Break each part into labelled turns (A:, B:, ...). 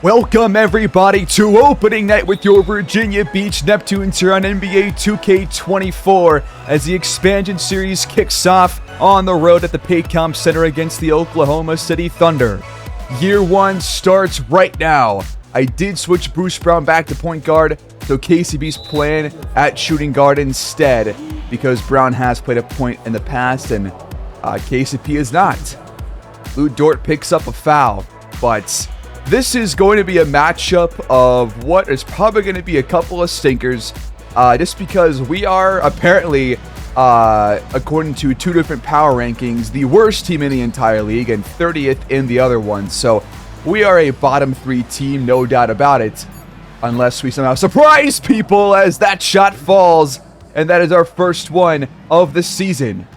A: Welcome everybody to opening night with your Virginia Beach Neptunes here on NBA 2K24 as the expansion series kicks off on the road at the Paycom Center against the Oklahoma City Thunder. Year one starts right now. I did switch Bruce Brown back to point guard, so KCP's playing at shooting guard instead because Brown has played a point in the past and KCP is not. Lou Dort picks up a foul, but this is going to be a matchup of what is probably going to be a couple of stinkers, just because we are apparently, according to two different power rankings, the worst team in the entire league and 30th in the other one. So we are a bottom three team, no doubt about it, unless we somehow surprise people as that shot falls, and that is our first one of the season.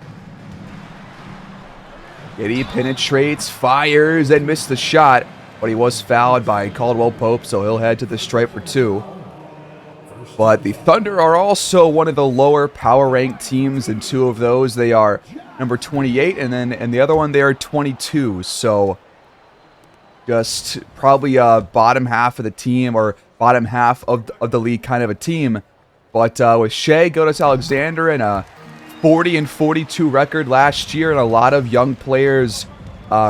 A: He penetrates, fires, and missed the shot. But he was fouled by Caldwell Pope, so he'll head to the stripe for two. But the Thunder are also one of the lower power ranked teams. In two of those, they are number 28, and then in the other one, they are 22. So just probably bottom half of the team, or bottom half of the league kind of a team. But with Shea Gilgeous-Alexander and a 40-42 record last year, and a lot of young players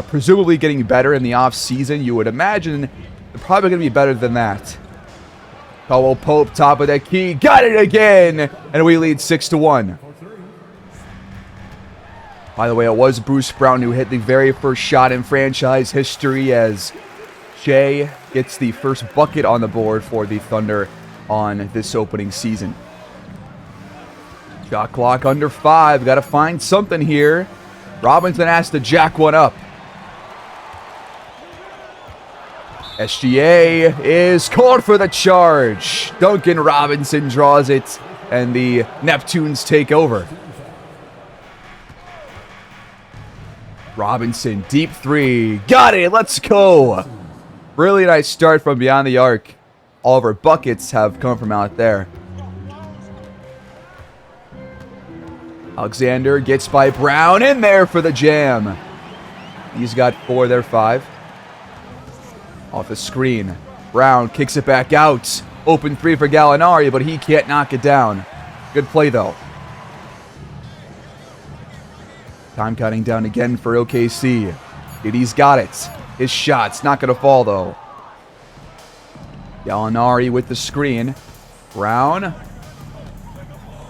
A: presumably getting better in the offseason, you would imagine they're probably going to be better than that. Caldwell Pope, top of the key, got it again, and we lead 6-1. By the way, it was Bruce Brown who hit the very first shot in franchise history as Shea gets the first bucket on the board for the Thunder on this opening season. Shot clock under 5, got to find something here. Robinson has to jack one up. SGA is called for the charge. Duncan Robinson draws it, and the Neptunes take over. Robinson, deep three. Got it, let's go. Really nice start from beyond the arc. All of our buckets have come from out there. Alexander gets by Brown, in there for the jam. He's got 4, they're 5. Off the screen. Brown kicks it back out. Open 3 for Gallinari, but he can't knock it down. Good play, though. Time counting down again for OKC. Diddy's got it. His shot's not going to fall, though. Gallinari with the screen. Brown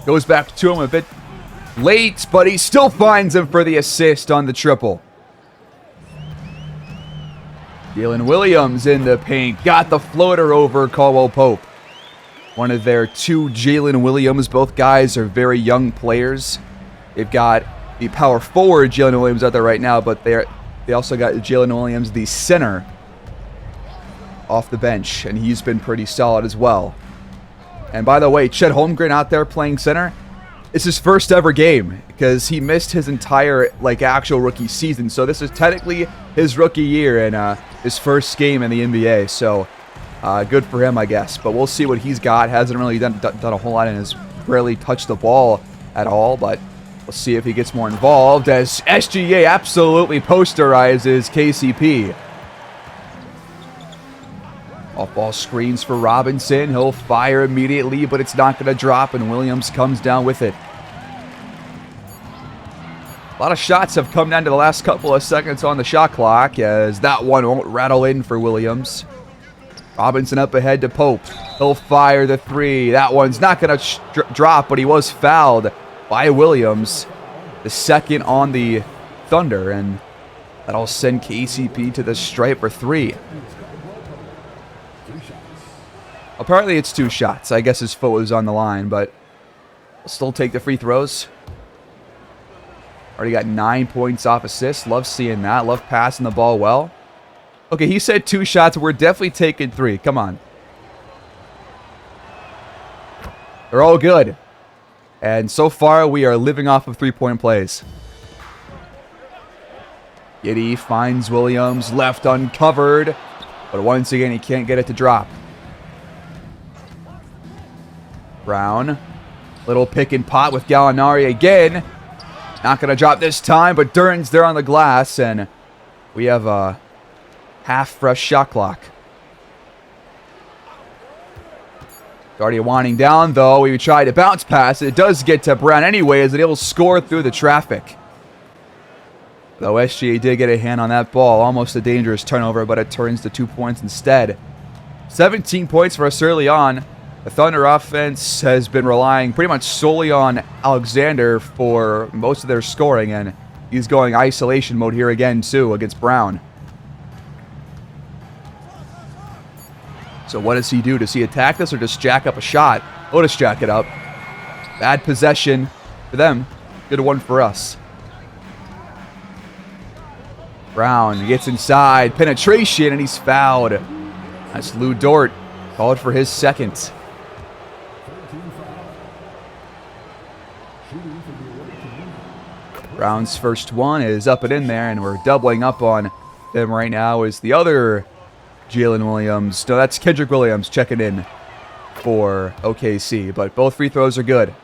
A: goes back to him a bit late, but he still finds him for the assist on the triple. Jalen Williams in the paint. Got the floater over Caldwell Pope. One of their 2 Jalen Williams. Both guys are very young players. They've got the power forward Jalen Williams out there right now, but they also got Jalen Williams, the center, off the bench, and he's been pretty solid as well. And by the way, Chet Holmgren out there playing center. It's his first ever game because he missed his entire actual rookie season. So this is technically his rookie year and his first game in the NBA. So good for him, I guess. But we'll see what he's got. Hasn't really done a whole lot and has barely touched the ball at all. But we'll see if he gets more involved as SGA absolutely posterizes KCP. Off-ball screens for Robinson. He'll fire immediately, but it's not going to drop, and Williams comes down with it. A lot of shots have come down to the last couple of seconds on the shot clock, as that one won't rattle in for Williams. Robinson up ahead to Pope. He'll fire the 3. That one's not going to drop, but he was fouled by Williams. The second on the Thunder, and that'll send KCP to the stripe for 3. Apparently it's 2 shots. I guess his foot was on the line, but we'll still take the free throws. Already got 9 points off assists. Love seeing that. Love passing the ball well. Okay, he said 2 shots. We're definitely taking 3. Come on. They're all good. And so far, we are living off of 3-point plays. Giddy finds Williams. Left uncovered. But once again, he can't get it to drop. Brown, little pick and pot with Gallinari again. Not going to drop this time, but Duran's there on the glass, and we have a half fresh shot clock. Already winding down, though. We tried to bounce pass. It does get to Brown anyways, and he'll score through the traffic. Though SGA did get a hand on that ball. Almost a dangerous turnover, but it turns to 2 points instead. 17 points for us early on. The Thunder offense has been relying pretty much solely on Alexander for most of their scoring, and he's going isolation mode here again, too, against Brown. So what does he do? Does he attack this or just jack up a shot? Oh, just jack it up. Bad possession for them. Good one for us. Brown gets inside. Penetration, and he's fouled. That's Lou Dort. Called for his second. Brown's first one is up and in there, and we're doubling up on them right now as the other Jalen Williams. No, that's Kendrick Williams checking in for OKC, but both free throws are good.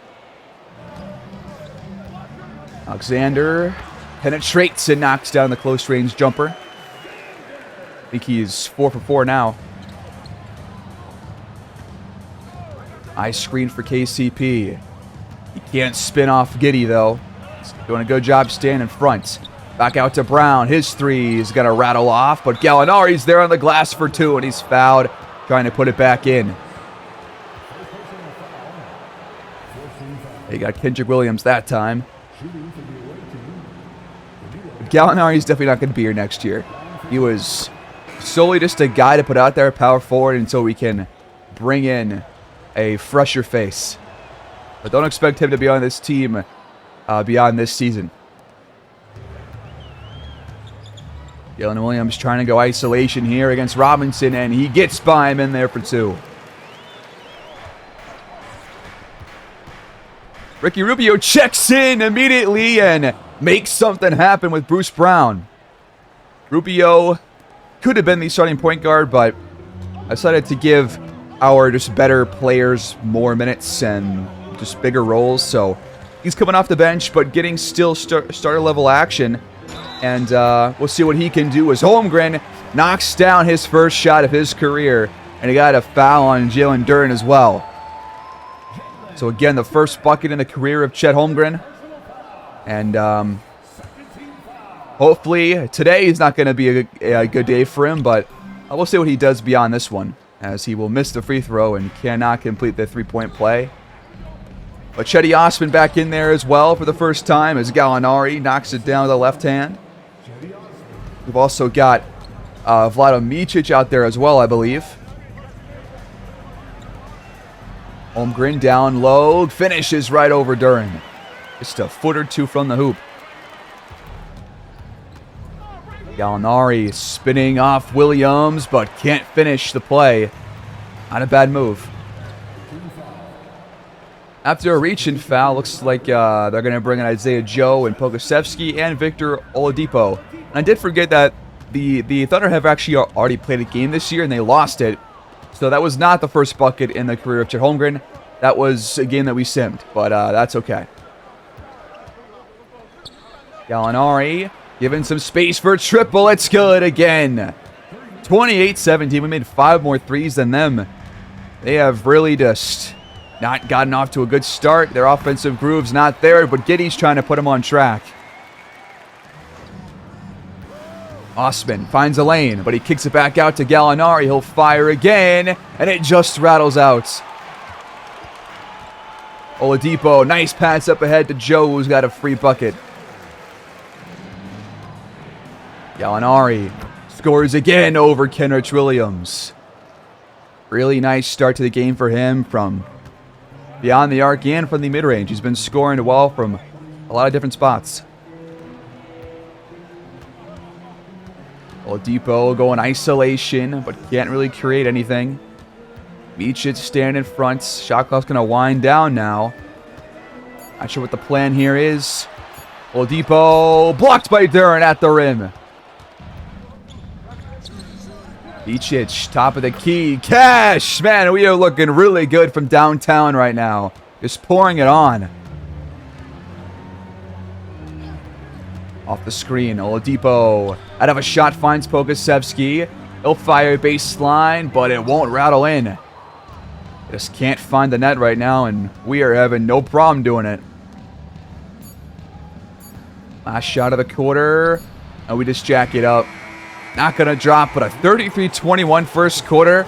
A: Alexander penetrates and knocks down the close range jumper. I think he's 4 for 4 now. High screen for KCP. He can't spin off Giddey, though. He's doing a good job staying in front. Back out to Brown. His three is going to rattle off, but Gallinari's there on the glass for 2, and he's fouled, trying to put it back in. He got Kendrick Williams that time. Gallinari's definitely not going to be here next year. He was solely just a guy to put out there, power forward, until we can bring in a fresher face. But don't expect him to be on this team beyond this season. Jalen Williams trying to go isolation here against Robinson, and he gets by him in there for 2. Ricky Rubio checks in immediately and makes something happen with Bruce Brown. Rubio could have been the starting point guard, but I decided to give our just better players more minutes and just bigger roles. So he's coming off the bench, but getting still starter level action. And we'll see what he can do as Holmgren knocks down his first shot of his career. And he got a foul on Jalen Duren as well. So again, the first bucket in the career of Chet Holmgren. And hopefully today is not going to be a good day for him. But we'll see what he does beyond this one, as he will miss the free throw and cannot complete the three-point play. But Chetty Osman back in there as well for the first time as Gallinari knocks it down with the left hand. We've also got Vlado Micic out there as well, I believe. Holmgren down low, finishes right over Duren. Just a foot or 2 from the hoop. Gallinari spinning off Williams, but can't finish the play. Not a bad move. After a reach and foul, looks like they're going to bring in Isaiah Joe and Pokusevski and Victor Oladipo. And I did forget that the Thunder have actually already played a game this year, and they lost it. So that was not the first bucket in the career of Chet Holmgren. That was a game that we simmed, but that's okay. Gallinari given some space for a triple. It's good again. 28-17. We made 5 more threes than them. They have really just not gotten off to a good start. Their offensive groove's not there, but Giddey's trying to put them on track. Osman finds a lane, but he kicks it back out to Gallinari. He'll fire again, and it just rattles out. Oladipo, nice pass up ahead to Joe, who's got a free bucket. Gallinari scores again over Kenrich Williams. Really nice start to the game for him from beyond the arc and from the mid-range. He's been scoring well from a lot of different spots. Oladipo going isolation, but can't really create anything. Micic stand in front. Shot clock's going to wind down now. Not sure what the plan here is. Oladipo blocked by Duren at the rim. Micic, top of the key. Cash! Man, we are looking really good from downtown right now. Just pouring it on. Off the screen, Oladipo out of a shot finds Pokusevski. He'll fire baseline, but it won't rattle in. Just can't find the net right now, and we are having no problem doing it. Last shot of the quarter, and we just jack it up. Not going to drop, but a 33-21 first quarter.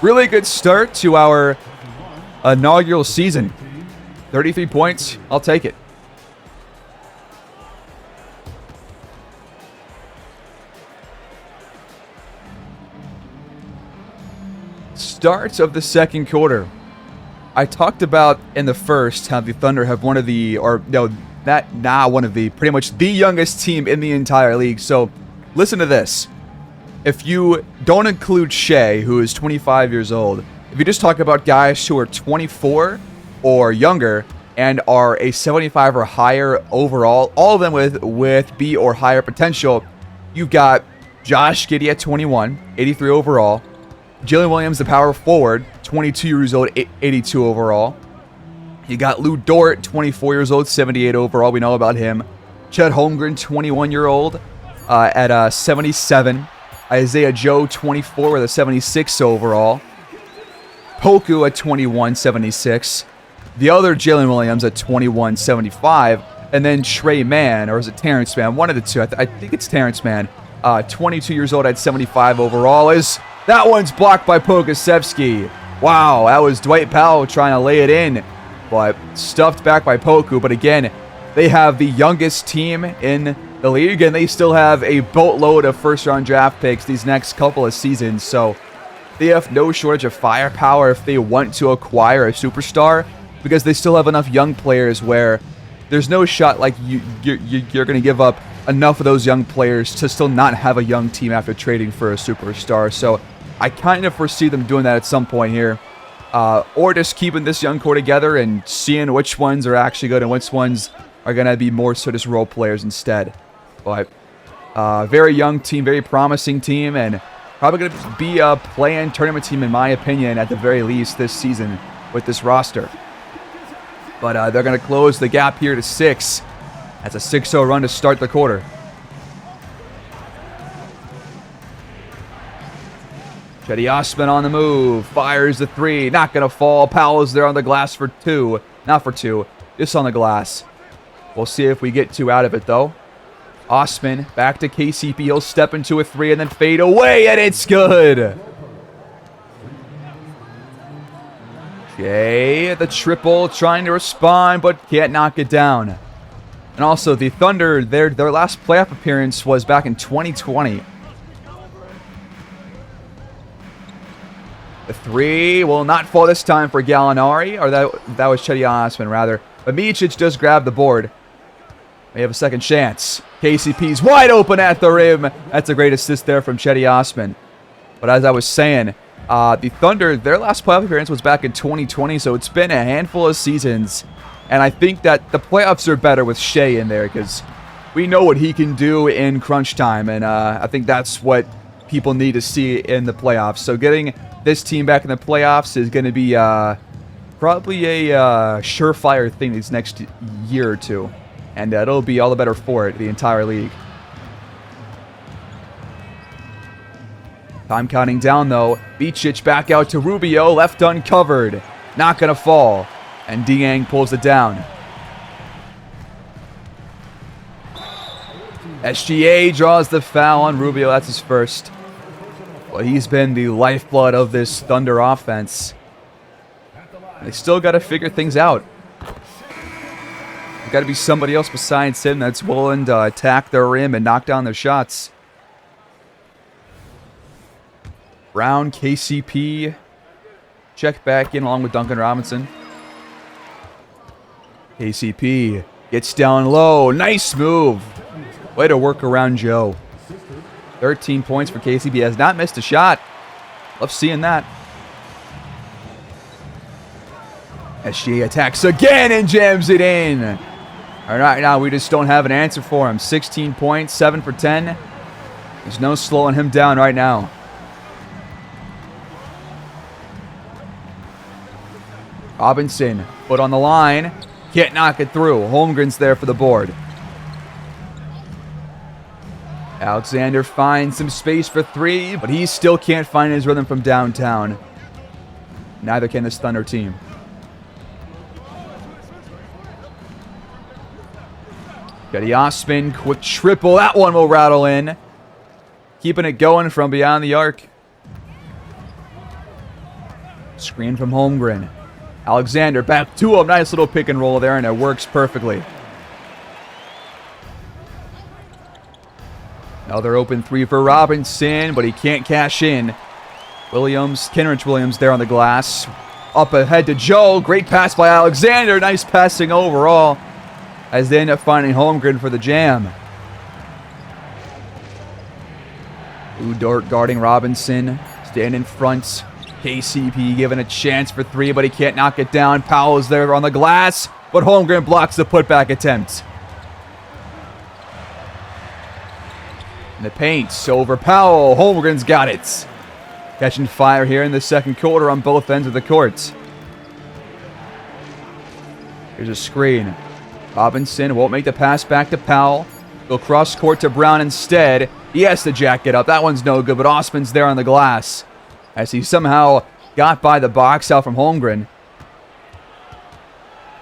A: Really good start to our inaugural season. 33 points, I'll take it. Start of the second quarter. I talked about in the first how the Thunder have one of the, or no, not one of the, pretty much the youngest team in the entire league. So listen to this. If you don't include Shea, who is 25 years old, if you just talk about guys who are 24 or younger and are a 75 or higher overall, all of them with B or higher potential, you've got Josh Giddey at 21, 83 overall. Jalen Williams, the power forward, 22 years old, 82 overall. You got Lou Dort, 24 years old, 78 overall. We know about him. Chet Holmgren, 21-year-old, at 77. Isaiah Joe, 24, with a 76 overall. Poku at 21, 76. The other Jalen Williams at 21, 75. And then Trey Mann, or is it Terrence Mann? One of the two. I think it's Terrence Mann. 22 years old at 75 overall. That one's blocked by Pokusevski. Wow, that was Dwight Powell trying to lay it in, but stuffed back by Poku. But again, they have the youngest team in the league, and they still have a boatload of first-round draft picks these next couple of seasons. So they have no shortage of firepower if they want to acquire a superstar, because they still have enough young players where there's no shot like you're going to give up enough of those young players to still not have a young team after trading for a superstar. So I kind of foresee them doing that at some point here. Or just keeping this young core together and seeing which ones are actually good and which ones are going to be more so just role players instead. But very young team, very promising team, and probably going to be a play-in tournament team in my opinion at the very least this season with this roster. But they're going to close the gap here to 6. That's a 6-0 run to start the quarter. Cedi Osman on the move, fires the 3, not going to fall. Powell's there on the glass for 2. Not for 2, just on the glass. We'll see if we get 2 out of it, though. Osman back to KCP. He'll step into a 3 and then fade away, and it's good. Jay, the triple, trying to respond, but can't knock it down. And also, the Thunder, their last playoff appearance was back in 2020. The 3 will not fall this time for Gallinari, or that was Cedi Osman, rather. But Micic does grab the board. They have a second chance. KCP's wide open at the rim. That's a great assist there from Cedi Osman. But as I was saying, the Thunder, their last playoff appearance was back in 2020, so it's been a handful of seasons. And I think that the playoffs are better with Shea in there because we know what he can do in crunch time. And I think that's what people need to see in the playoffs. So getting this team back in the playoffs is going to be probably a surefire thing these next year or two. And it'll be all the better for it, the entire league. Time counting down, though. Micic back out to Rubio, left uncovered. Not going to fall. And Dieng pulls it down. SGA draws the foul on Rubio. That's his first. Well, he's been the lifeblood of this Thunder offense. They still got to figure things out. Got to be somebody else besides him that's willing to attack their rim and knock down their shots. Brown, KCP, check back in along with Duncan Robinson. KCP gets down low. Nice move. Way to work around Joe. 13 points for KCP. Has not missed a shot. Love seeing that. SGA attacks again and jams it in. All right, now we just don't have an answer for him. 16 points, 7 for 10. There's no slowing him down right now. Robinson, foot on the line. Can't knock it through. Holmgren's there for the board. Alexander finds some space for 3, but he still can't find his rhythm from downtown. Neither can this Thunder team. Got Osman, quick triple. That one will rattle in. Keeping it going from beyond the arc. Screen from Holmgren. Alexander back to him. Nice little pick and roll there, and it works perfectly. Another open three for Robinson, but he can't cash in. Kenrich Williams there on the glass. Up ahead to Joe. Great pass by Alexander. Nice passing overall as they end up finding Holmgren for the jam. Udort guarding Robinson. Stand in front. KCP given a chance for three, but he can't knock it down. Powell is there on the glass, but Holmgren blocks the putback attempt. In the paint, over Powell. Holmgren's got it. Catching fire here in the second quarter on both ends of the court. Here's a screen. Robinson won't make the pass back to Powell. Go cross court to Brown instead. He has to jack it up. That one's no good, but Osman's there on the glass as he somehow got by the box out from Holmgren.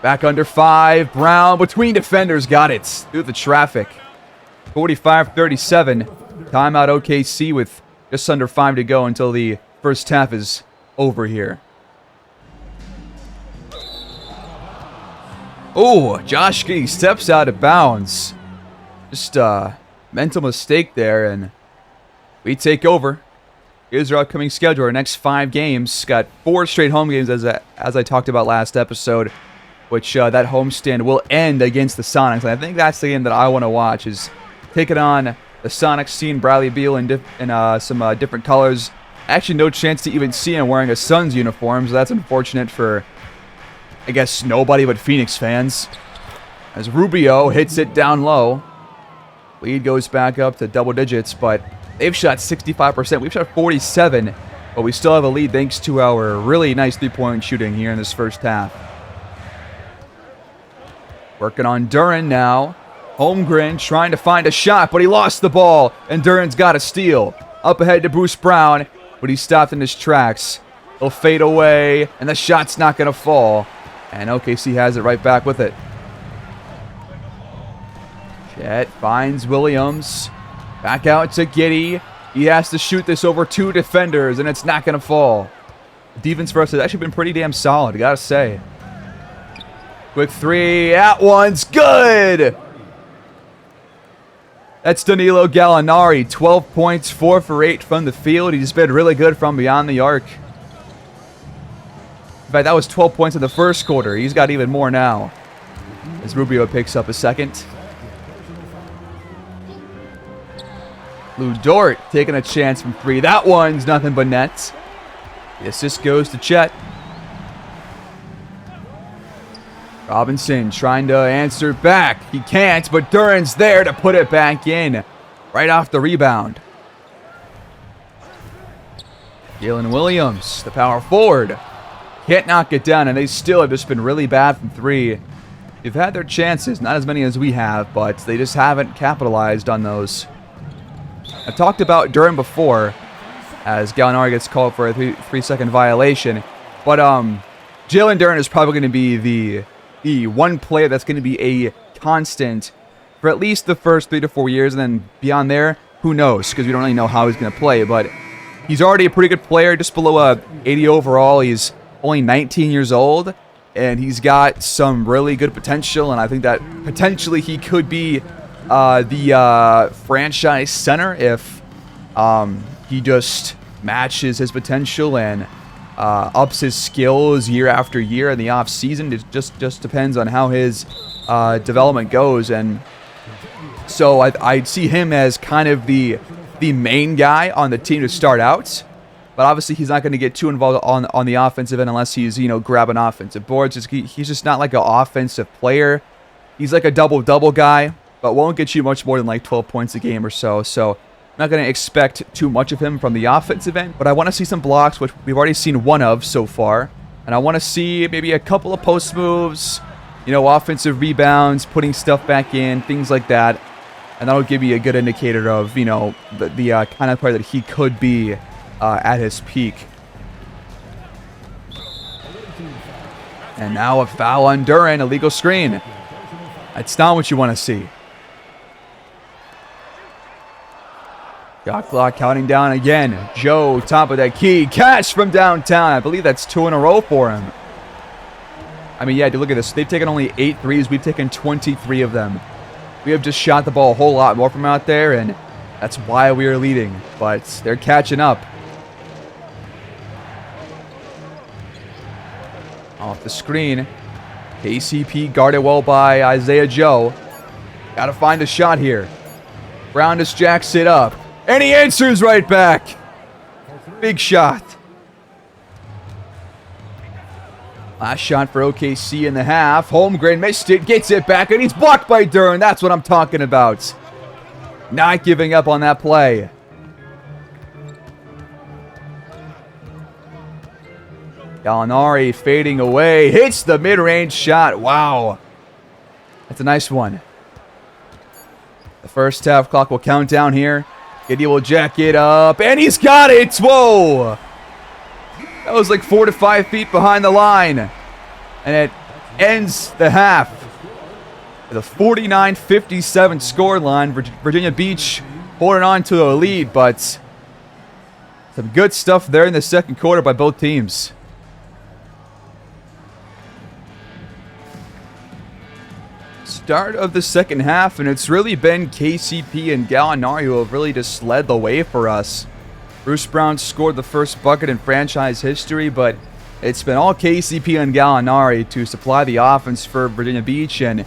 A: Back under 5. Brown between defenders, got it through the traffic. 45-37. Timeout OKC with just under 5 to go until the first half is over here. Oh, Josh Giddey steps out of bounds. Just a mental mistake there, and we take over. Here's our upcoming schedule. Our next 5 games. Got 4 straight home games as I talked about last episode, which that homestand will end against the Sonics. And I think that's the game that I want to watch, is taking on the Sonics, seeing Bradley Beal in some different colors. Actually, no chance to even see him wearing a Suns uniform, so that's unfortunate for, I guess, nobody but Phoenix fans. As Rubio hits it down low. Lead goes back up to double digits, but they've shot 65%. We've shot 47%, but we still have a lead thanks to our really nice three-point shooting here in this first half. Working on Duren now. Holmgren trying to find a shot, but he lost the ball, and Duren's got a steal. Up ahead to Bruce Brown, but he's stopped in his tracks. He'll fade away, and the shot's not going to fall. And OKC has it right back with it. Chet finds Williams. Back out to Giddey. He has to shoot this over 2 defenders, and it's not going to fall. Defense for us has actually been pretty damn solid, gotta say. Quick 3. That one's good! That's Danilo Gallinari. 12 points, 4 for 8 from the field. He's been really good from beyond the arc. In fact, that was 12 points in the first quarter. He's got even more now, as Rubio picks up a second. Lou Dort taking a chance from 3. That one's nothing but net. The assist goes to Chet. Robinson trying to answer back. He can't, but Duren's there to put it back in. Right off the rebound. Jalen Williams, the power forward. Can't knock it down, and they still have just been really bad from 3. They've had their chances, not as many as we have, but they just haven't capitalized on those. I've talked about Duren before, as Gallinari gets called for a 3-second violation. But Jalen Duren is probably going to be the one player that's going to be a constant for at least the first 3 to 4 years, and then beyond there, who knows? Because we don't really know how he's going to play. But he's already a pretty good player, just below 80 overall. He's only 19 years old, and he's got some really good potential. And I think that potentially he could be the franchise center if he just matches his potential and ups his skills year after year in the off season. It just depends on how his development goes, and so I'd see him as kind of the main guy on the team to start out. But obviously he's not going to get too involved on the offensive end unless he's grabbing offensive boards. He's just not like an offensive player. He's like a double-double guy, but won't get you much more than like 12 points a game or so. So I'm not going to expect too much of him from the offensive end, but I want to see some blocks, which we've already seen one of so far. And I want to see maybe a couple of post moves, offensive rebounds, putting stuff back in, things like that. And that'll give you a good indicator of, the kind of player that he could be at his peak. And now a foul on Duran, illegal screen. That's not what you want to see. Shot clock counting down again. Joe, top of that key. Cash from downtown. I believe that's 2 in a row for him. I mean, yeah, dude, look at this. They've taken only 8 threes. We've taken 23 of them. We have just shot the ball a whole lot more from out there, and that's why we are leading. But they're catching up. Off the screen. KCP guarded well by Isaiah Joe. Got to find a shot here. Brown just jacks it up. And he answers right back. Big shot. Last shot for OKC in the half. Holmgren missed it, gets it back, and he's blocked by Dern. That's what I'm talking about. Not giving up on that play. Gallinari fading away. Hits the mid-range shot. Wow. That's a nice one. The first half clock will count down here. Giddey will jack it up, and he's got it! Whoa! That was like 4 to 5 feet behind the line. And it ends the half with a 49-57 score line. Virginia Beach holding on to a lead, but some good stuff there in the second quarter by both teams. Start of the second half, and it's really been KCP and Gallinari who have really just led the way for us. Bruce Brown scored the first bucket in franchise history, but it's been all KCP and Gallinari to supply the offense for Virginia Beach, and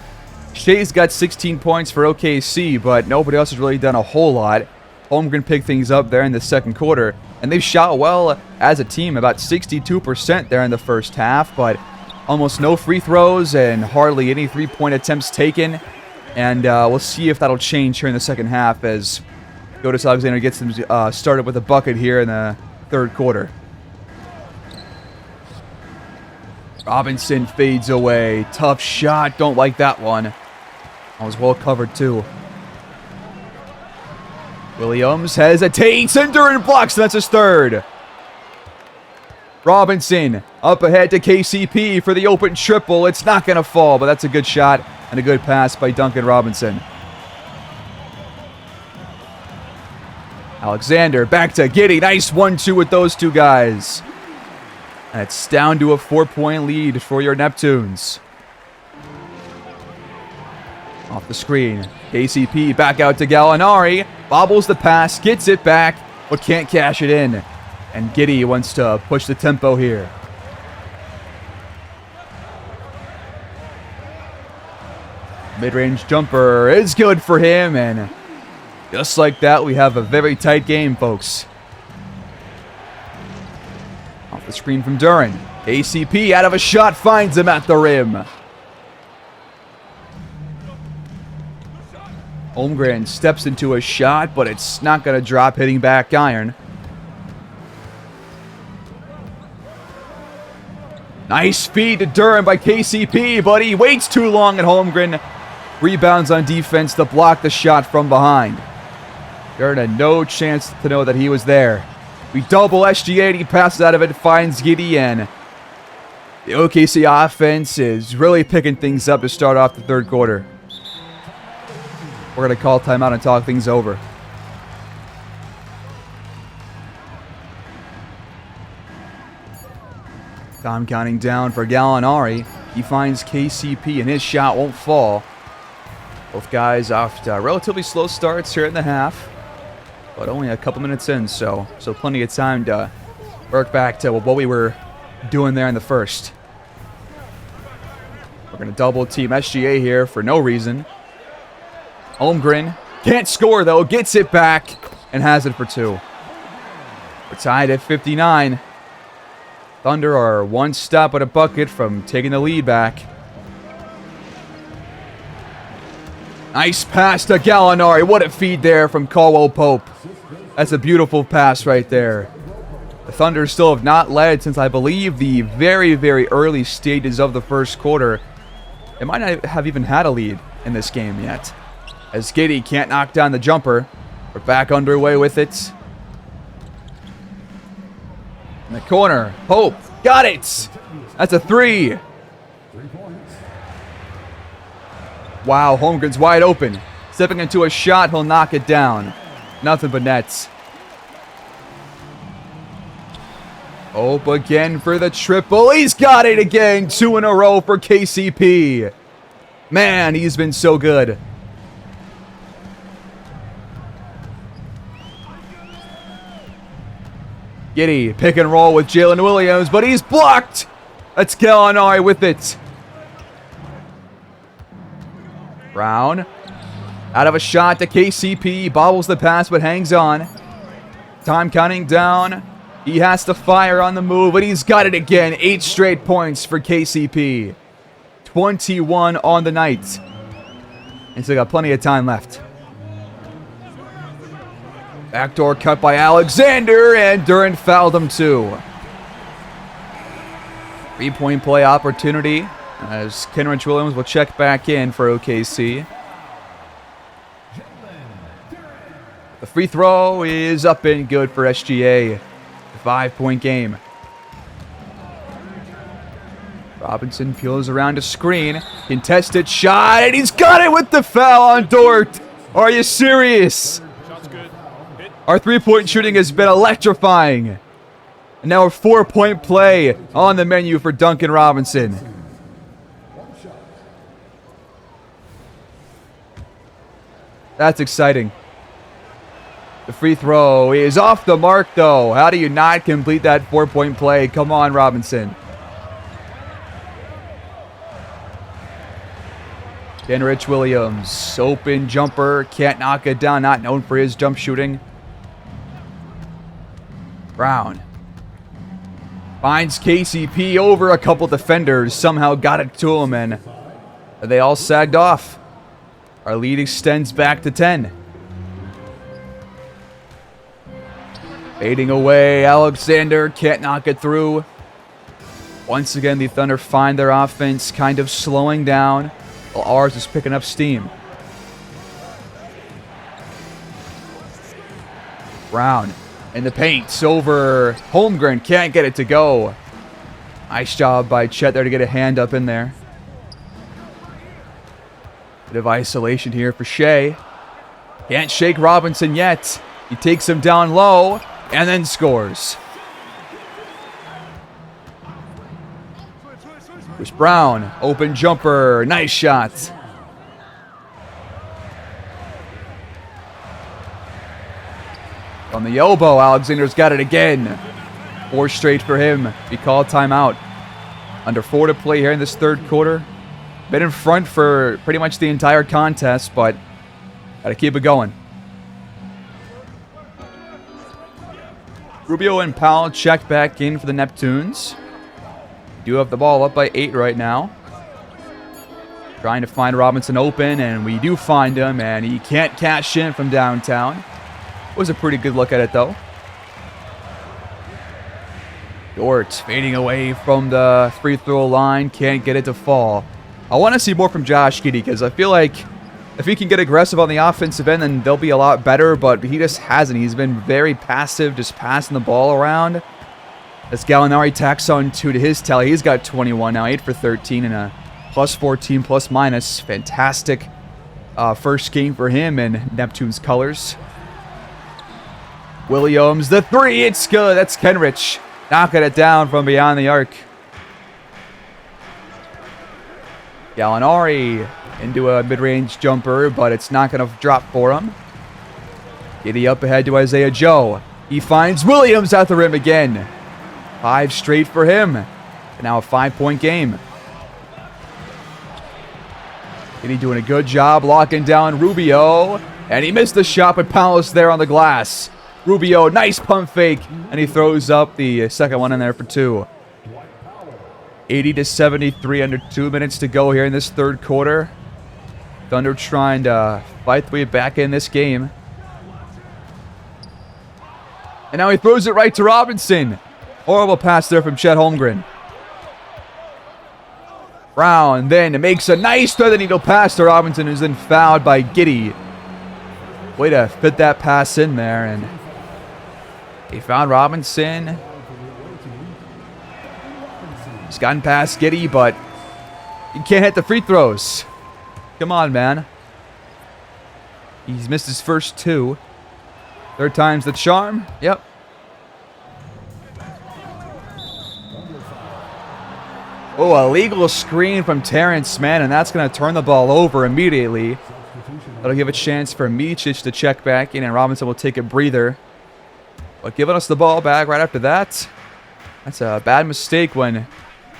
A: Shea's got 16 points for OKC, but nobody else has really done a whole lot. Holmgren picked things up there in the second quarter, and they've shot well as a team, about 62% there in the first half, but almost no free throws and hardly any three-point attempts taken. And we'll see if that'll change here in the second half as Godis Alexander gets them started with a bucket here in the third quarter. Robinson fades away. Tough shot. Don't like that one. That was well covered too. Williams hesitates and Duran blocks. That's his third. Robinson up ahead to KCP for the open triple. It's not going to fall, but that's a good shot and a good pass by Duncan Robinson. Alexander back to Giddey. Nice 1-2 with those two guys. And it's down to a 4-point lead for your Neptunes. Off the screen. KCP back out to Gallinari. Bobbles the pass, gets it back, but can't cash it in. And Giddey wants to push the tempo here. Mid-range jumper is good for him, and just like that, we have a very tight game, folks. Off the screen from Duran. KCP out of a shot finds him at the rim. Holmgren steps into a shot, but it's not going to drop, hitting back iron. Nice feed to Duran by KCP, but he waits too long, and Holmgren rebounds on defense to block the shot from behind. Duran had no chance to know that he was there. We double SGA, and he passes out of it, finds Giddey, and the OKC offense is really picking things up to start off the third quarter. We're going to call timeout and talk things over. Time counting down for Gallinari. He finds KCP and his shot won't fall. Both guys off to relatively slow starts here in the half, but only a couple minutes in, so plenty of time to work back to what we were doing there in the first. We're going to double team SGA here for no reason. Holmgren can't score though, gets it back and has it for two. We're tied at 59. Thunder are one stop at a bucket from taking the lead back. Nice pass to Gallinari. What a feed there from Caldwell Pope. That's a beautiful pass right there. The Thunder still have not led since I believe the very, very early stages of the first quarter. They might not have even had a lead in this game yet. As Giddey can't knock down the jumper. We're back underway with it. In the corner, Pope got it. That's a three. Wow, Holmgren's wide open. Stepping into a shot, he'll knock it down. Nothing but nets. Hope again for the triple. He's got it again. 2 in a row for KCP. Man, he's been so good. Giddy, pick and roll with Jalen Williams, but he's blocked. That's Gallinari with it. Brown, out of a shot to KCP. Bobbles the pass, but hangs on. Time counting down. He has to fire on the move, but he's got it again. 8 straight points for KCP. 21 on the night. And still got plenty of time left. Backdoor cut by Alexander, and Durant fouled him too. 3-point play opportunity as Kenrich Williams will check back in for OKC. The free throw is up and good for SGA. 5-point game. Robinson peels around a screen. Contested shot, and he's got it with the foul on Dort. Are you serious? Our 3-point shooting has been electrifying. And now a 4-point play on the menu for Duncan Robinson. That's exciting. The free throw is off the mark, though. How do you not complete that 4-point play? Come on, Robinson. Kenrich Williams, open jumper, can't knock it down, not known for his jump shooting. Brown finds KCP over a couple defenders, somehow got it to him, and they all sagged off. Our lead extends back to 10. Fading away, Alexander can't knock it through. Once again, the Thunder find their offense kind of slowing down, while ours is picking up steam. Brown in the paint, over Holmgren, can't get it to go. Nice job by Chet there to get a hand up in there. Bit of isolation here for Shea. Can't shake Robinson yet. He takes him down low and then scores. Bruce Brown, open jumper, nice shot. On the elbow, Alexander's got it again. 4 straight for him. He called timeout. Under 4 to play here in this third quarter. Been in front for pretty much the entire contest, but gotta keep it going. Rubio and Powell check back in for the Neptunes. Do have the ball up by 8 right now. Trying to find Robinson open, and we do find him, and he can't cash in from downtown. Was a pretty good look at it, though. Dort fading away from the free throw line. Can't get it to fall. I want to see more from Josh Giddey, because I feel like if he can get aggressive on the offensive end, then they'll be a lot better, but he just hasn't. He's been very passive, just passing the ball around. As Gallinari tacks on 2 to his tally. He's got 21 now, 8 for 13, and a plus 14, plus minus. Fantastic first game for him in Neptune's colors. Williams, the 3, it's good. That's Kenrich knocking it down from beyond the arc. Gallinari into a mid-range jumper, but it's not going to drop for him. Giddey up ahead to Isaiah Joe. He finds Williams at the rim again. 5 straight for him. And now a 5-point game. Giddey doing a good job locking down Rubio. And he missed the shot, but Powell's there on the glass. Rubio, nice pump fake, and he throws up the second one in there for 2. 80-73, under 2 minutes to go here in this third quarter. Thunder trying to fight their way back in this game. And now he throws it right to Robinson. Horrible pass there from Chet Holmgren. Brown then makes a nice thread-the-needle pass to Robinson, who's then fouled by Giddey. Way to fit that pass in there, and he found Robinson. He's gotten past Giddey, but he can't hit the free throws. Come on, man. He's missed his first 2. Third time's the charm. Yep. Oh, a legal screen from Terrence Mann, and that's going to turn the ball over immediately. That'll give a chance for Micic to check back in, and Robinson will take a breather. But giving us the ball back right after that, that's a bad mistake when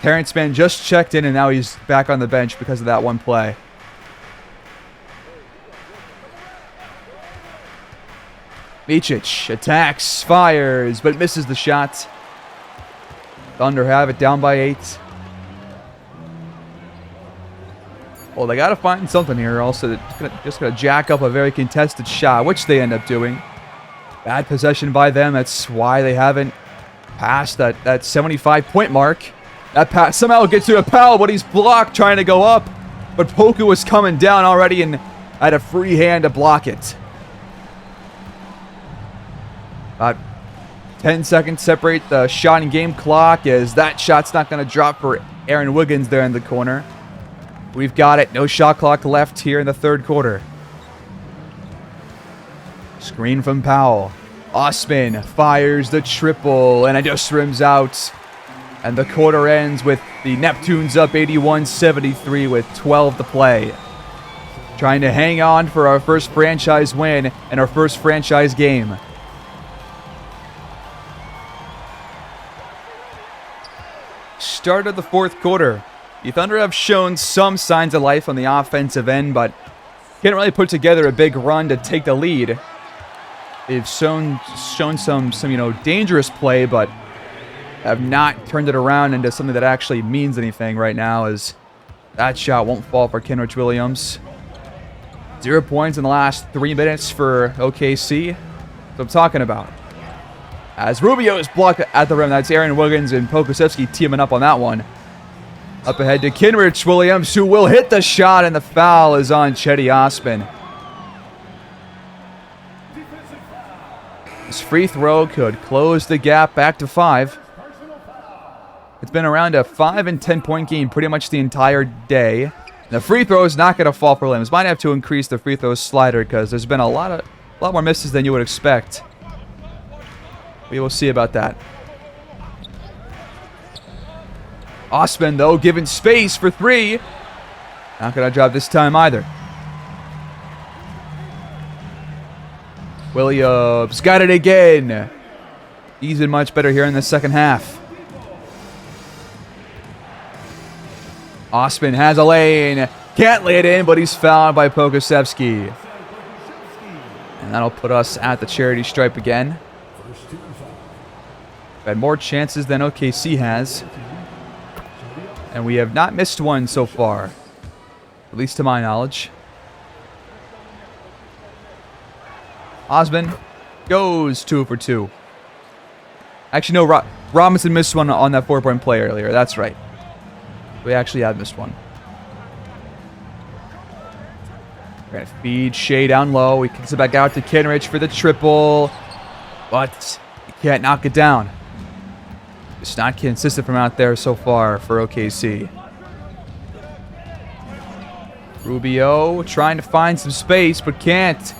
A: Terrence Mann just checked in, and now he's back on the bench because of that one play. Micic attacks, fires, but misses the shot. Thunder have it down by 8. Well, they got to find something here. Also, they're just going to jack up a very contested shot, which they end up doing. Bad possession by them. That's why they haven't passed that 75-point mark. That pass somehow gets to a Powell, but he's blocked trying to go up. But Poku was coming down already and had a free hand to block it. About 10 seconds separate the shot and game clock, as that shot's not going to drop for Aaron Wiggins there in the corner. We've got it. No shot clock left here in the third quarter. Screen from Powell. Osman fires the triple, and it just rims out. And the quarter ends with the Neptunes up 81-73 with 12 to play. Trying to hang on for our first franchise win and our first franchise game. Start of the fourth quarter. The Thunder have shown some signs of life on the offensive end, but can't really put together a big run to take the lead. They've shown some dangerous play, but have not turned it around into something that actually means anything right now, as that shot won't fall for Kenrich Williams. 0 points in the last 3 minutes for OKC. That's what I'm talking about. As Rubio is blocked at the rim. That's Aaron Wiggins and Pokusevski teaming up on that one. Up ahead to Kenrich Williams, who will hit the shot, and the foul is on Cedi Osman. This free throw could close the gap back to 5. It's been around a 5 and 10 point game pretty much the entire day. The free throw is not going to fall for Williams. Might have to increase the free throw slider because there's been a lot more misses than you would expect. We will see about that. Osman, though, given space for 3. Not going to drop this time either. Williams got it again. He's been much better here in the second half. Osman has a lane. Can't lay it in, but he's fouled by Pokusevski. And that'll put us at the charity stripe again. We've had more chances than OKC has. And we have not missed one so far. At least to my knowledge. Osman goes 2 for 2. Actually, no, Robinson missed one on that 4-point play earlier. That's right. We actually have missed one. We're going to feed Shea down low. He kicks it back out to Kenrich for the triple. But he can't knock it down. It's not consistent from out there so far for OKC. Rubio trying to find some space, but can't.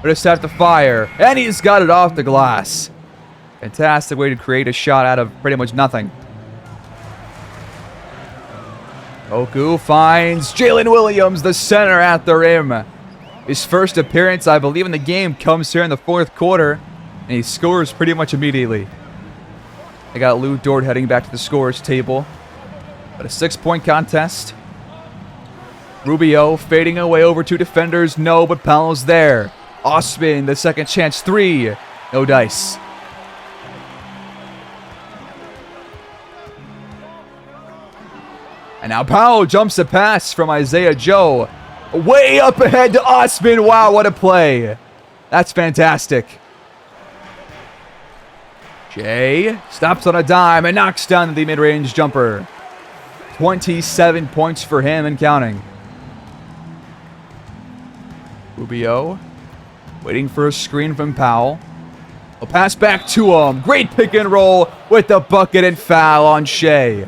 A: But just have to fire. And he's got it off the glass. Fantastic way to create a shot out of pretty much nothing. Oku finds Jalen Williams, the center, at the rim. His first appearance, I believe, in the game comes here in the fourth quarter. And he scores pretty much immediately. I got Lou Dort heading back to the scorer's table. But a 6-point contest. Rubio fading away over 2 defenders. No, but Powell's there. Osman, the second chance 3. No dice. And now Powell jumps the pass from Isaiah Joe. Way up ahead to Osman. Wow, what a play. That's fantastic. Jay stops on a dime and knocks down the mid-range jumper. 27 points for him and counting. Rubio waiting for a screen from Powell. A pass back to him. Great pick and roll with the bucket and foul on Shea.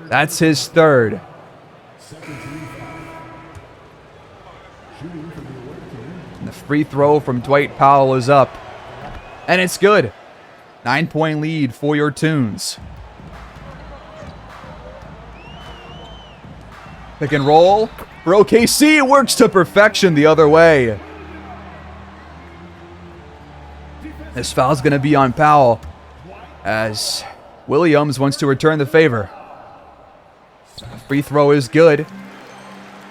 A: That's his third. free throw from Dwight Powell is up. And it's good. 9-point lead for your Tunes. Pick and roll for OKC. It works to perfection the other way. This foul's going to be on Powell as Williams wants to return the favor. Free throw is good.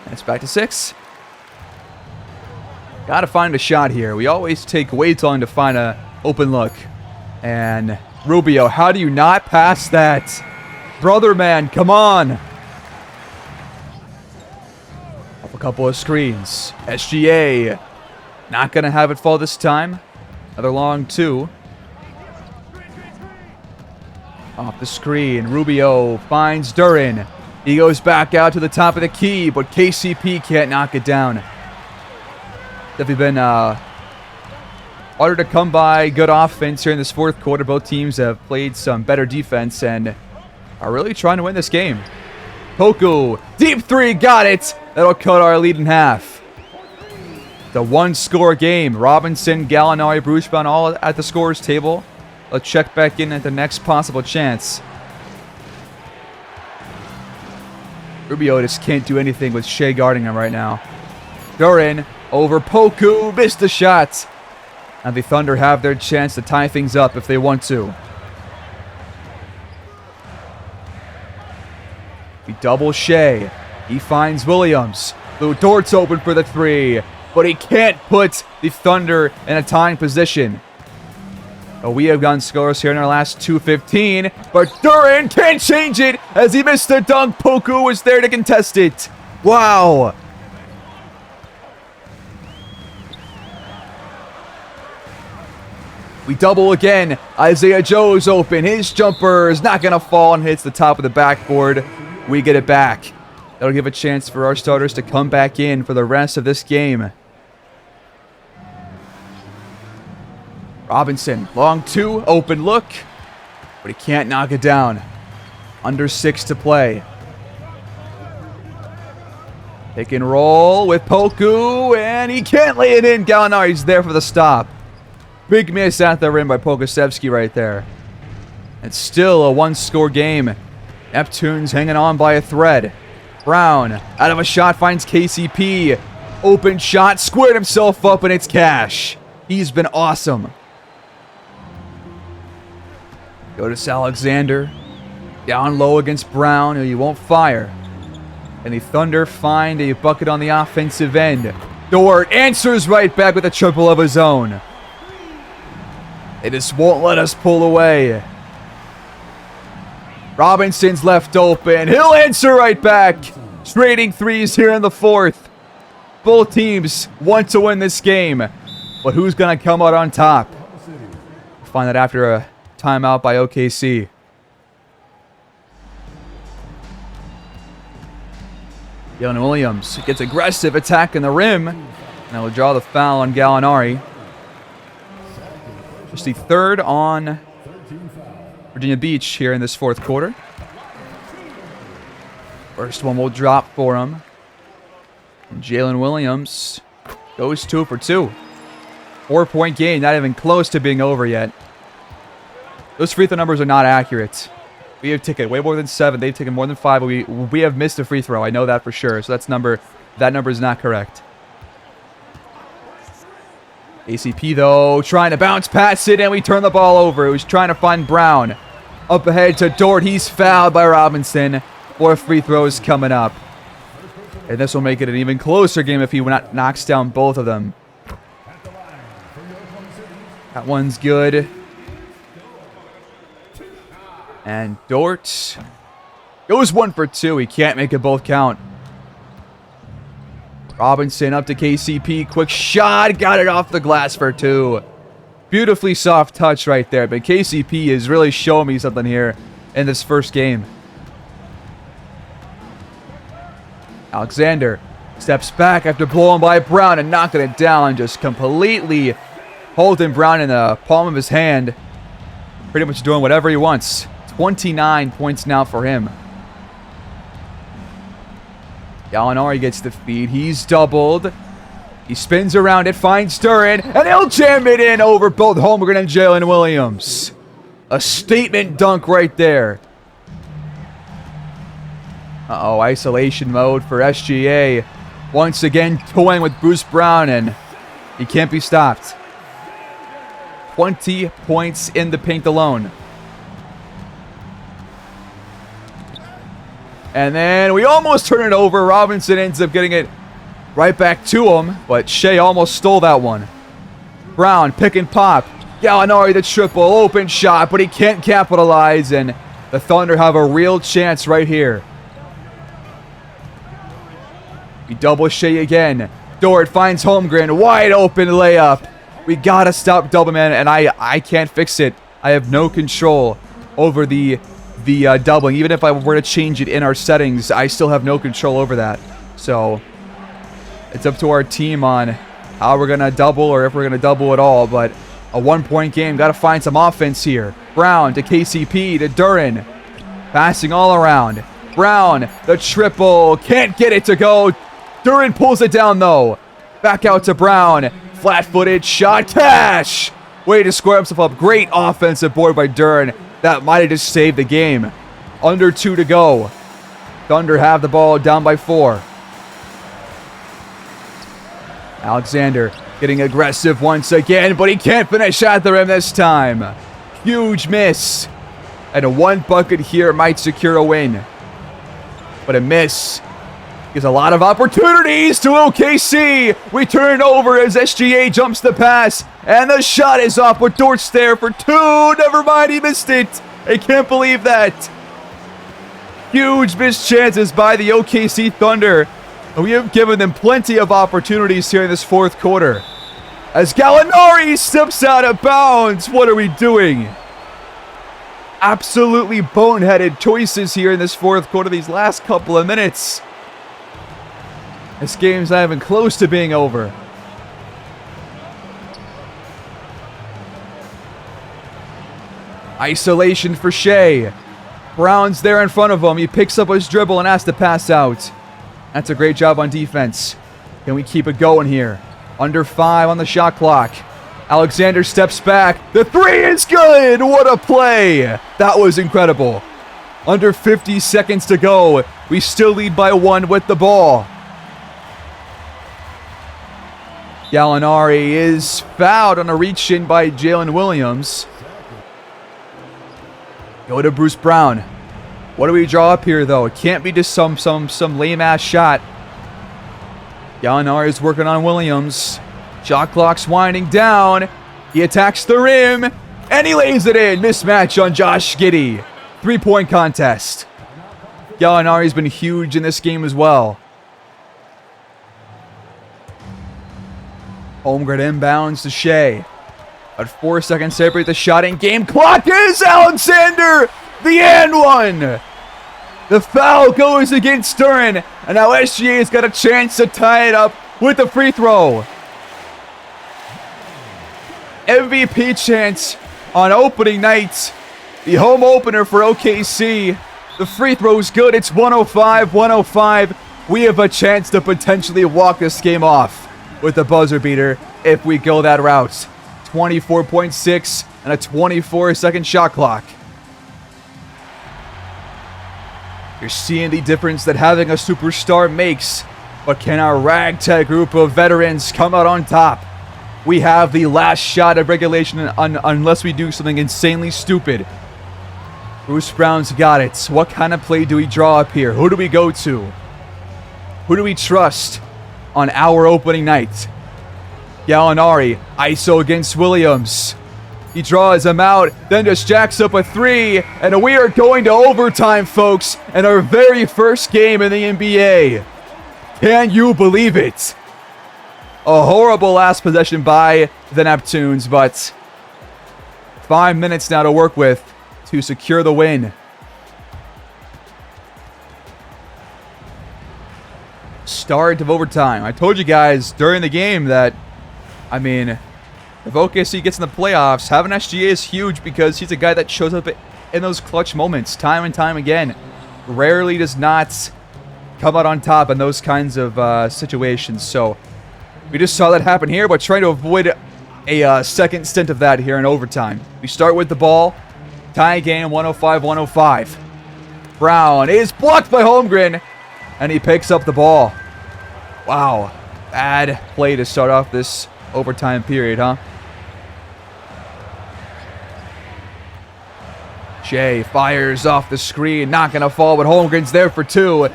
A: And it's back to 6. Got to find a shot here. We always take way too long to find an open look. And Rubio, how do you not pass that? Brother man, come on. Off a couple of screens. SGA not going to have it fall this time. Another long 2. Off the screen. Rubio finds Duren. He goes back out to the top of the key, but KCP can't knock it down. Definitely been harder to come by. Good offense here in this fourth quarter. Both teams have played some better defense and are really trying to win this game. Poku, deep 3, got it. That'll cut our lead in half. The one-score game. Robinson, Gallinari, Bruce Brown all at the scorers table. Let's check back in at the next possible chance. Rubio just can't do anything with Shea guarding him right now. Duren over Poku, missed the shot. And the Thunder have their chance to tie things up if they want to. We double Shea. He finds Williams. Lou Dort's open for the 3, but he can't put the Thunder in a tying position. We have gotten scoreless here in our last 2:15, but Duren can't change it as he missed the dunk. Poku was there to contest it. Wow. We double again. Isaiah Joe's open. His jumper is not going to fall and hits the top of the backboard. We get it back. That'll give a chance for our starters to come back in for the rest of this game. Robinson, long 2, open look, but he can't knock it down. Under 6 to play. Pick and roll with Poku, and he can't lay it in. Gallinari's there for the stop. Big miss at the rim by Pokusevski right there. It's still a one-score game. Neptunes hanging on by a thread. Brown, out of a shot, finds KCP. Open shot, squared himself up, and it's cash. He's been awesome. Otis Alexander down low against Brown, who he won't fire. And the Thunder find a bucket on the offensive end. Dort answers right back with a triple of his own. They just won't let us pull away. Robinson's left open. He'll answer right back. Trading threes here in the fourth. Both teams want to win this game. But who's going to come out on top? We'll find that after a timeout by OKC. Jalen Williams gets aggressive, attacking the rim. And that will draw the foul on Gallinari. Just the 3rd on Virginia Beach here in this fourth quarter. First one will drop for him. And Jalen Williams goes 2 for 2. 4-point game, not even close to being over yet. Those free throw numbers are not accurate. We have taken way more than 7. They've taken more than 5. We have missed a free throw. I know that for sure. So that number is not correct. ACP, though, trying to bounce past it, and we turn the ball over. He was trying to find Brown. Up ahead to Dort. He's fouled by Robinson. 4 free throws coming up. And this will make it an even closer game if he knocks down both of them. That one's good. And Dort goes 1 for 2. He can't make it both count. Robinson up to KCP. Quick shot. Got it off the glass for 2. Beautifully soft touch right there. But KCP is really showing me something here in this first game. Alexander steps back after blowing by Brown and knocking it down. Just completely holding Brown in the palm of his hand. Pretty much doing whatever he wants. 29 points now for him. Gallinari gets the feed. He's doubled. He spins around it, finds Duren, and he'll jam it in over both Holmgren and Jalen Williams. A statement dunk right there. Uh-oh, isolation mode for SGA. Once again, toying with Bruce Brown, and he can't be stopped. 20 points in the paint alone. And then we almost turn it over. Robinson ends up getting it right back to him, but Shea almost stole that one. Brown, pick and pop. Gallinari the triple, open shot, but he can't capitalize, and the Thunder have a real chance right here. We double Shea again. Dort finds Holmgren, wide open layup. We gotta stop double man, and I can't fix it. I have no control over the doubling. Even if I were to change it in our settings, I still have no control over that. So it's up to our team on how we're gonna double, or if we're gonna double at all. But a 1-point game, gotta find some offense here. Brown to KCP to Duren, passing all around. Brown, the triple, can't get it to go. Duren pulls it down though. Back out to Brown. Flat-footed shot. Cash! Way to square himself up. Great offensive board by Duren. That might have just saved the game. Under 2 to go. Thunder have the ball, down by 4. Alexander getting aggressive once again, but he can't finish at the rim this time. Huge miss. And a 1 bucket here might secure a win. But a miss gives a lot of opportunities to OKC. We turn it over as SGA jumps the pass. And the shot is off, but Dort's there for 2. Never mind, he missed it. I can't believe that. Huge missed chances by the OKC Thunder. And we have given them plenty of opportunities here in this 4th quarter. As Gallinari steps out of bounds. What are we doing? Absolutely boneheaded choices here in this 4th quarter, these last couple of minutes. This game's not even close to being over. Isolation for Shea. Brown's there in front of him. He picks up his dribble and has to pass out. That's a great job on defense. Can we keep it going here? Under 5 on the shot clock. Alexander steps back. The 3 is good. What a play. That was incredible. Under 50 seconds to go. We still lead by 1 with the ball. Gallinari is fouled on a reach-in by Jalen Williams. Go to Bruce Brown. What do we draw up here, though? It can't be just some lame-ass shot. Gallinari is working on Williams. Shot clock's winding down. He attacks the rim, and he lays it in. Mismatch on Josh Giddey. 3-point contest. Gallinari's been huge in this game as well. Holmgren inbounds to Shea. At 4 seconds separate the shot, and game clock is Alexander! The and one! The foul goes against Duren, and now SGA's got a chance to tie it up with the free throw. MVP chance on opening night. The home opener for OKC. The free throw's good. It's 105-105. We have a chance to potentially walk this game off with the buzzer beater if we go that route. 24.6 and a 24-second shot clock. You're seeing the difference that having a superstar makes, but can our ragtag group of veterans come out on top? We have the last shot of regulation unless we do something insanely stupid. Bruce Brown's got it. What kind of play do we draw up here? Who do we go to? Who do we trust on our opening night? Gallinari, ISO against Williams. He draws him out, then just jacks up a 3, and we are going to overtime, folks, in our very first game in the NBA. Can you believe it? A horrible last possession by the Neptunes, but 5 minutes now to work with to secure the win. Start of overtime. I told you guys during the game that, if OKC gets in the playoffs, having SGA is huge because he's a guy that shows up in those clutch moments time and time again. Rarely does not come out on top in those kinds of situations. So We just saw that happen here, but trying to avoid a second stint of that here in overtime. We start with the ball. Tie game, 105-105. Brown is blocked by Holmgren, and he picks up the ball. Wow. Bad play to start off this overtime period, huh? Shea fires off the screen. Not going to fall, but Holmgren's there for two.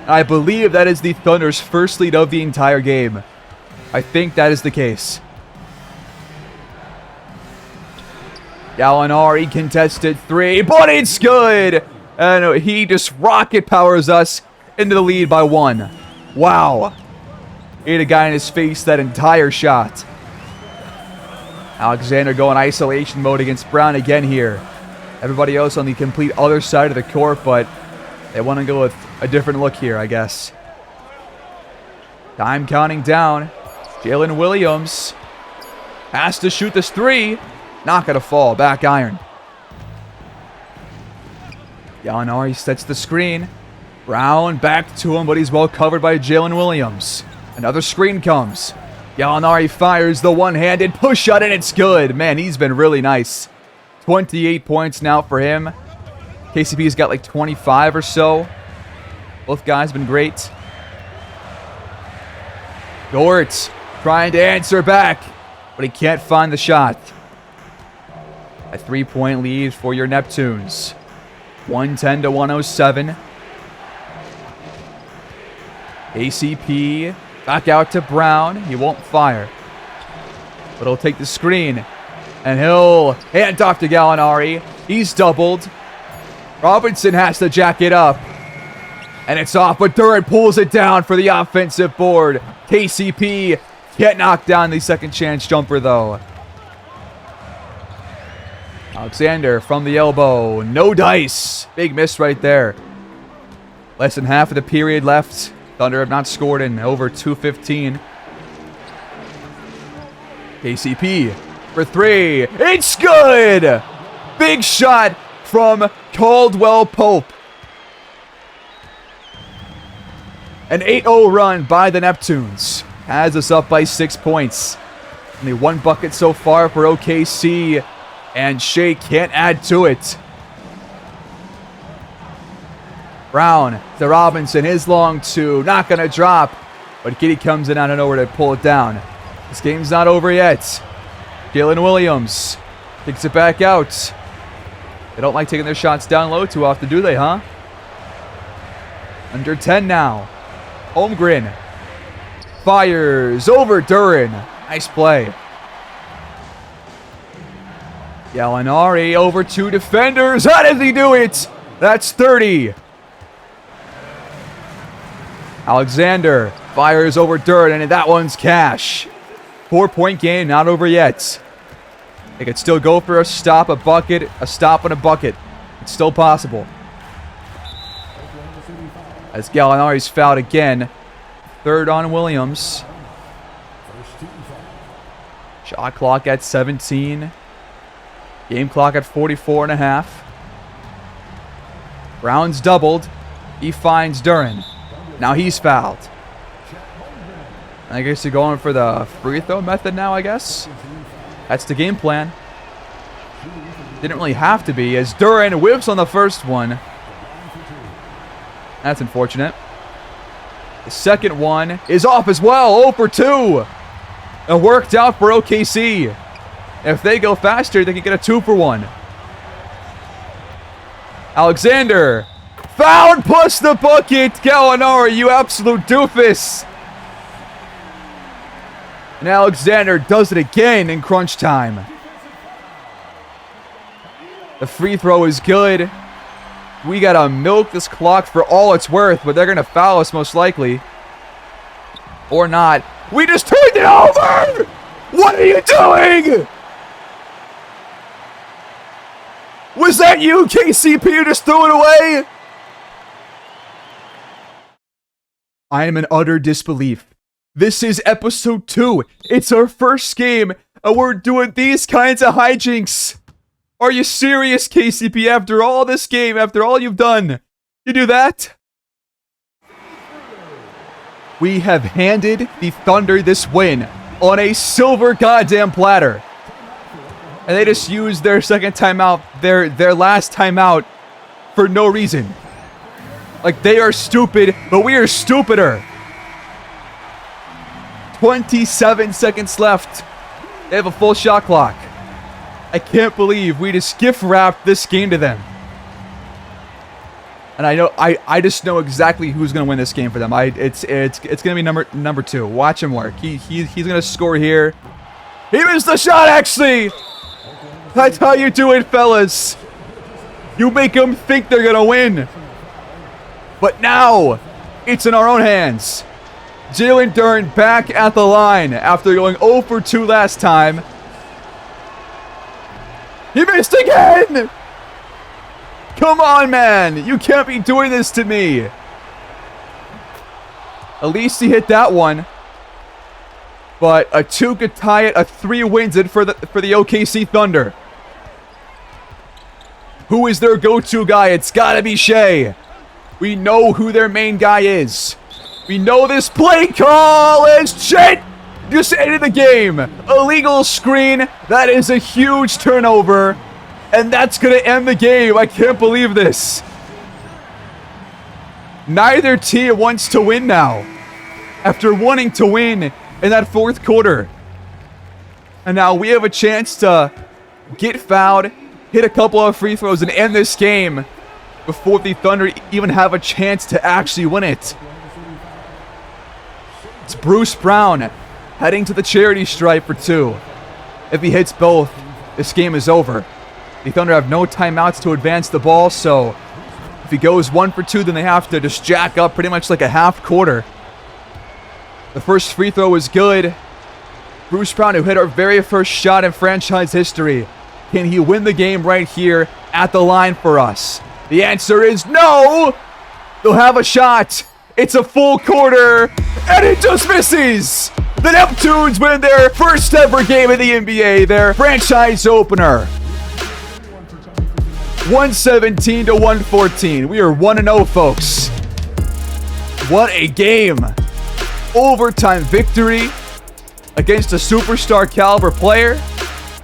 A: I believe that is the Thunder's first lead of the entire game. I think that is the case. Gallinari contested three, but it's good! And he just rocket powers us into the lead by one. Wow. He hit a guy in his face that entire shot. Alexander going isolation mode against Brown again here. Everybody else on the complete other side of the court, but they want to go with a different look here, I guess. Time counting down. Jalen Williams has to shoot this three. Not going to fall. Back iron. Gallinari sets the screen. Brown back to him, but he's well covered by Jalen Williams. Another screen comes. Gallinari fires the one-handed push shot, and it's good. Man, he's been really nice. 28 points now for him. KCP's got like 25 or so. Both guys been great. Dort trying to answer back, but he can't find the shot. A 3-point lead for your Neptunes. 110-107. ACP back out to Brown. He won't fire, but he'll take the screen. And he'll hand off to Gallinari. He's doubled. Robinson has to jack it up. And it's off, but Durant pulls it down for the offensive board. KCP can't knock down the second chance jumper, though. Alexander from the elbow. No dice. Big miss right there. Less than half of the period left. Thunder have not scored in over 2:15. KCP for three. It's good! Big shot from Caldwell Pope. An 8-0 run by the Neptunes has us up by 6 points. Only one bucket so far for OKC, and Shea can't add to it. Brown to Robinson, his long two, not going to drop, but Giddy comes in out of nowhere to pull it down. This game's not over yet. Jalen Williams kicks it back out. They don't like taking their shots down low too often, do they, huh? Under 10 now. Holmgren fires over Duran. Nice play. Gallinari over two defenders. How does he do it? That's 30. Alexander fires over Duran, and that one's cash. 4-point game, not over yet. They could still go for a stop, a bucket, a stop, and a bucket. It's still possible. As Gallinari's fouled again. Third on Williams. Shot clock at 17. Game clock at 44.5. Brown's doubled. He finds Duran. Now he's fouled. I guess you're going for the free throw method now, I guess. That's the game plan. Didn't really have to be, as Duran whips on the first one. That's unfortunate. The second one is off as well. 0 for 2. It worked out for OKC. If they go faster, they can get a 2 for 1. Alexander. Fouled plus the bucket. Gallinari, you absolute doofus. And Alexander does it again in crunch time. The free throw is good. We gotta milk this clock for all it's worth, but they're gonna foul us most likely. Or not. We just turned it over! What are you doing? Was that you, KCP, who just threw it away? I am in utter disbelief. This is episode 2. It's our first game, and we're doing these kinds of hijinks. Are you serious, KCP? After all this game, after all you've done, you do that? We have handed the Thunder this win on a silver goddamn platter. And they just used their second timeout, their last timeout, for no reason. Like, they are stupid, but we are stupider. 27 seconds left. They have a full shot clock. I can't believe we just gift wrapped this game to them. And I just know exactly who's going to win this game for them. It's going to be number 2. Watch him work. He's going to score here. He missed the shot, actually. That's how you do it, fellas. You make them think they're going to win. But now, it's in our own hands. Jalen Duren back at the line after going 0 for 2 last time. He missed again! Come on, man. You can't be doing this to me. At least he hit that one. But a 2 could tie it. A 3 wins it for the OKC Thunder. Who is their go-to guy? It's gotta be Shea. We know who their main guy is. We know this play call is shit. Just ended the game. Illegal screen. That is a huge turnover. And that's going to end the game. I can't believe this. Neither team wants to win now. After wanting to win in that fourth quarter. And now we have a chance to get fouled, hit a couple of free throws, and end this game before the Thunder even have a chance to actually win it. It's Bruce Brown heading to the charity stripe for 2. If he hits both, this game is over. The Thunder have no timeouts to advance the ball, so if he goes 1 for 2, then they have to just jack up pretty much like a half quarter. The first free throw was good. Bruce Brown, who hit our very first shot in franchise history. Can he win the game right here at the line for us? The answer is no! They'll have a shot. It's a full quarter, and it just misses! The Neptunes win their first ever game in the NBA, their franchise opener. 117 to 114. We are 1-0, folks. What a game. Overtime victory against a superstar caliber player.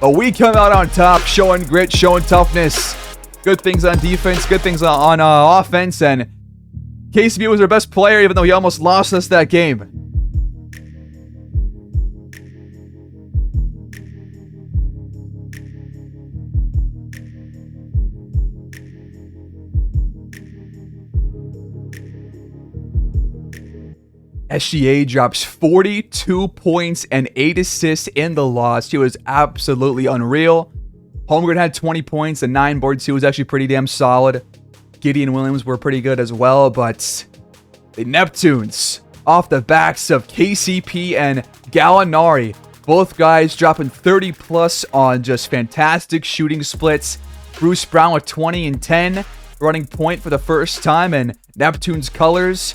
A: But we come out on top, showing grit, showing toughness. Good things on defense, good things on offense. And KCP was our best player, even though he almost lost us that game. SGA drops 42 points and 8 assists in the loss. He was absolutely unreal. Holmgren had 20 points and 9 boards. He was actually pretty damn solid. Gideon Williams were pretty good as well, but the Neptunes, off the backs of KCP and Gallinari, both guys dropping 30 plus on just fantastic shooting splits. Bruce Brown with 20 and 10, running point for the first time in Neptunes colors.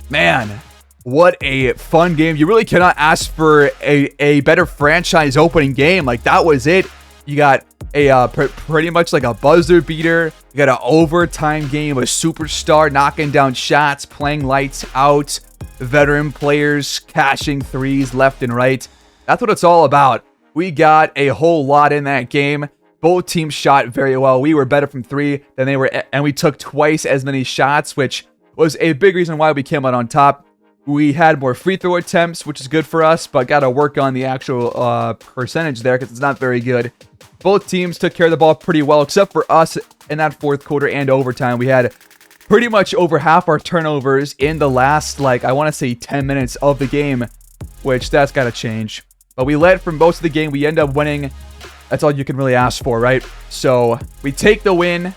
A: Man, what a fun game. You really cannot ask for a better franchise opening game. Like, that was it. You got a pretty much like a buzzer beater. You got an overtime game, a superstar knocking down shots, playing lights out, veteran players cashing threes left and right. That's what it's all about. We got a whole lot in that game. Both teams shot very well. We were better from 3 than they were, and we took twice as many shots, which was a big reason why we came out on top. We had more free throw attempts, which is good for us, but got to work on the actual percentage there because it's not very good. Both teams took care of the ball pretty well, except for us in that fourth quarter and overtime. We had pretty much over half our turnovers in the last, I want to say 10 minutes of the game, which that's got to change. But we led from most of the game. We end up winning. That's all you can really ask for, right? So we take the win.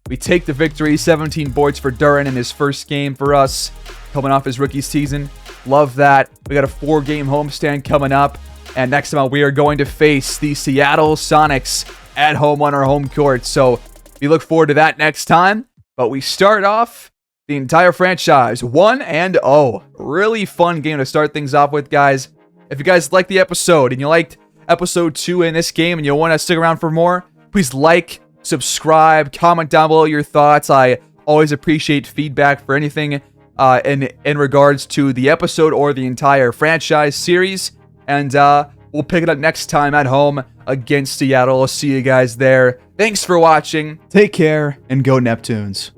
A: We take the victory. 17 boards for Duren in his first game for us, coming off his rookie season. Love that. We got a 4-game homestand coming up. And next time out, we are going to face the Seattle Sonics at home on our home court. So we look forward to that next time. But we start off the entire franchise 1-0. Really fun game to start things off with, guys. If you guys liked the episode and you liked episode 2 in this game and you want to stick around for more, please like, subscribe, comment down below your thoughts. I always appreciate feedback for anything in regards to the episode or the entire franchise series. And we'll pick it up next time at home against Seattle. I'll see you guys there. Thanks for watching. Take care and go Neptunes.